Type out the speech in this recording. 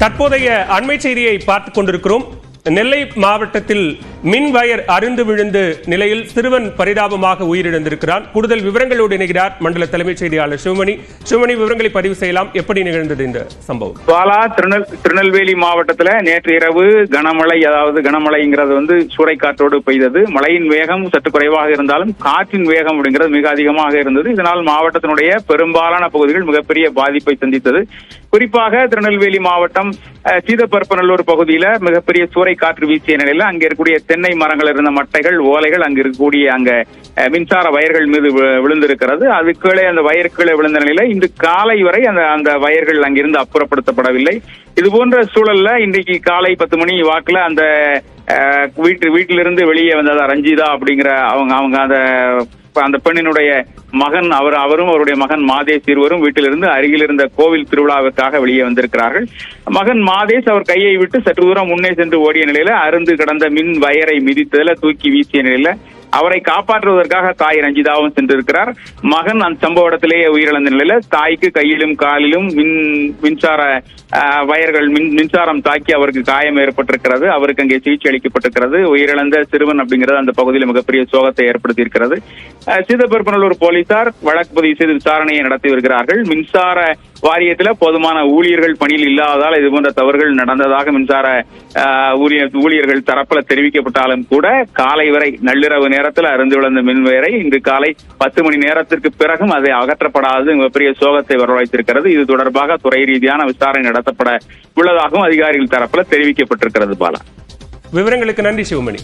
தற்போதைய அண்மை செய்தியை பார்த்துக் கொண்டிருக்கிறோம். நெல்லை மாவட்டத்தில் மின் வயர் அருந்து விழுந்து நிலையில் சிறுவன் பரிதாபமாக உயிரிழந்திருக்கிறார். கூடுதல் விவரங்களோடு இணைகிறார் மண்டல தலைமைச் செய்தியாளர் சிவமணி. விவரங்களை பதிவு செய்யலாம். எப்படி நிகழ்ந்தது இந்த சம்பவம்? பாலா, திருநெல்வேலி மாவட்டத்தில் நேற்று இரவு கனமழை, அதாவது கனமழைங்கிறது சூறைக்காற்றோடு பெய்தது. மழையின் வேகம் சற்று குறைவாக இருந்தாலும் காற்றின் வேகம் அப்படிங்கிறது மிக அதிகமாக இருந்தது. இதனால் மாவட்டத்தினுடைய பெரும்பாலான பகுதிகள் மிகப்பெரிய பாதிப்பை சந்தித்தது. குறிப்பாக திருநெல்வேலி மாவட்டம் சீதப்பரப்பநல்லூர் பகுதியில மிகப்பெரிய சூறைக்காற்று வீசிய நிலையில அங்க இருக்கக்கூடிய தென்னை மரங்கள் இருந்த மட்டைகள், ஓலைகள், அங்க இருக்கக்கூடிய அங்க மின்சார வயர்கள் மீது விழுந்திருக்கிறது. அது கீழே அந்த வயர் கீழே விழுந்த நிலையில இன்று காலை வரை அந்த வயர்கள் அங்கிருந்து அப்புறப்படுத்தப்படவில்லை. இது போன்ற சூழல்ல இன்றைக்கு காலை 10 மணி வாக்குல அந்த வீட்டிலிருந்து வெளியே வந்ததா ரஞ்சிதா அப்படிங்கிற அந்த பெண்ணினுடைய மகன் அவரும் அவருடைய மகன் மாதேஷ் இருவரும் வீட்டிலிருந்து அருகில் இருந்த கோவில் திருவிழாவுக்காக வெளியே வந்திருக்கிறார்கள். மகன் மாதேஷ் அவர் கையை விட்டு சற்று தூரம் முன்னே சென்று ஓடிய நிலையில அருந்து கிடந்த மின் வயரை மிதித்ததில் தூக்கி வீசிய நிலையில அவரை காப்பாற்றுவதற்காக தாய் ரஞ்சிதாவும் சென்றிருக்கிறார். மகன் அந்த சம்பவ இடத்திலேயே உயிரிழந்த நிலையில தாய்க்கு கையிலும் காலிலும் மின்சார வயர்கள் மின்சாரம் தாக்கி அவருக்கு காயம் ஏற்பட்டிருக்கிறது. அவருக்கு அங்கே சிகிச்சை அளிக்கப்பட்டிருக்கிறது. உயிரிழந்த சிறுவன் அப்படிங்கிறது அந்த பகுதியில் மிகப்பெரிய சோகத்தை ஏற்படுத்தி இருக்கிறது. சீதப்பரப்பநல்லூர் போலீசார் வழக்கு பதிவு செய்து விசாரணையை நடத்தி வருகிறார்கள். மின்சார வாரியத்தில் போதுமான ஊழியர்கள் பணியில் இல்லாததால் இதுபோன்ற தவறுகள் நடந்ததாக மின்சார ஊழியர்கள் தரப்புல தெரிவிக்கப்பட்டாலும் கூட காலை வரை நள்ளிரவு நேரத்தில் அருந்து விழுந்த மின்வயரை இன்று காலை 10 மணி நேரத்திற்கு பிறகும் அதை அகற்றப்படாதது மிகப்பெரிய சோகத்தை வரவழைத்திருக்கிறது. இது தொடர்பாக துறை ரீதியான விசாரணை நடத்தப்பட உள்ளதாகவும் அதிகாரிகள் தரப்புல தெரிவிக்கப்பட்டிருக்கிறது. பாலா, விவரங்களுக்கு நன்றி சிவமணி.